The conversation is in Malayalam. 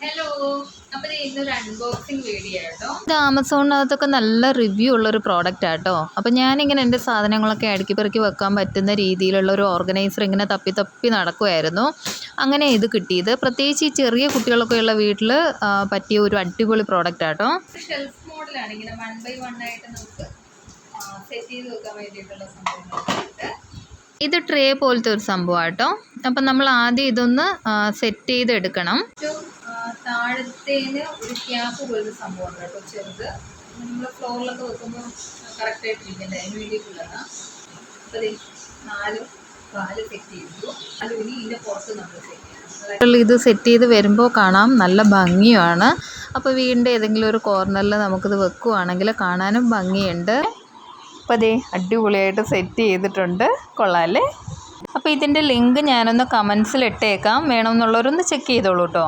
ഹലോ, അപ്പോൾ ഇന്നൊരു അൺബോക്സിങ് വീഡിയോ കേട്ടോ. ഇത് ആമസോണിനകത്തൊക്കെ നല്ല റിവ്യൂ ഉള്ളൊരു പ്രോഡക്റ്റ് ആട്ടോ. അപ്പോൾ ഞാനിങ്ങനെ എൻ്റെ സാധനങ്ങളൊക്കെ അടുക്കി പെറുക്കി വെക്കാൻ പറ്റുന്ന രീതിയിലുള്ള ഒരു ഓർഗനൈസർ ഇങ്ങനെ തപ്പി തപ്പി നടക്കുമായിരുന്നു. അങ്ങനെ ഇത് കിട്ടിയത് പ്രത്യേകിച്ച് ഈ ചെറിയ കുട്ടികളൊക്കെ ഉള്ള വീട്ടിൽ പറ്റിയ ഒരു അടിപൊളി പ്രോഡക്റ്റ് ആട്ടോ. ഷെൽഫ് മോഡലാണ്, ഇങ്ങനെ 1 by 1 ആയിട്ട് നമുക്ക് സെറ്റ് ചെയ്ത് വെക്കാൻ വേണ്ടിയിട്ടുള്ള സംഭവങ്ങളായിട്ട്. ഇത് ട്രേ പോലത്തെ ഒരു സംഭവം കേട്ടോ. അപ്പം നമ്മൾ ആദ്യം ഇതൊന്ന് സെറ്റ് ചെയ്തെടുക്കണം. താഴത്തേന് ഒരു ക്യാപ്പ് പോലത്തെ സംഭവം കേട്ടോ, ചെറുത്. നമ്മൾ ഫ്ലോറിലൊക്കെ വെക്കുമ്പോൾ കറക്റ്റായിട്ടിരിക്കണ്ടേ, അതിന് വേണ്ടിയിട്ടുള്ളതാണ്. അപ്പോൾ 4 കാല് സെറ്റ് ചെയ്തു. അത് ഇനി ഇതിൻ്റെ പുറത്ത് നമ്മൾ സെറ്റ് ചെയ്യണം. ഇത് സെറ്റ് ചെയ്ത് വരുമ്പോൾ കാണാം നല്ല ഭംഗിയാണ്. അപ്പോൾ വീടിൻ്റെ ഏതെങ്കിലും ഒരു കോർണറിൽ നമുക്കിത് വെക്കുവാണെങ്കിൽ കാണാനും ഭംഗിയുണ്ട്. അപ്പോൾ അതേ അടിപൊളിയായിട്ട് സെറ്റ് ചെയ്തിട്ടുണ്ട്, കൊള്ളാമല്ലേ? അപ്പോൾ ഇതിൻ്റെ ലിങ്ക് ഞാനൊന്ന് കമൻസിൽ ഇട്ടേക്കാം, വേണമെന്നുള്ളവരൊന്ന് ചെക്ക് ചെയ്തോളൂ കേട്ടോ.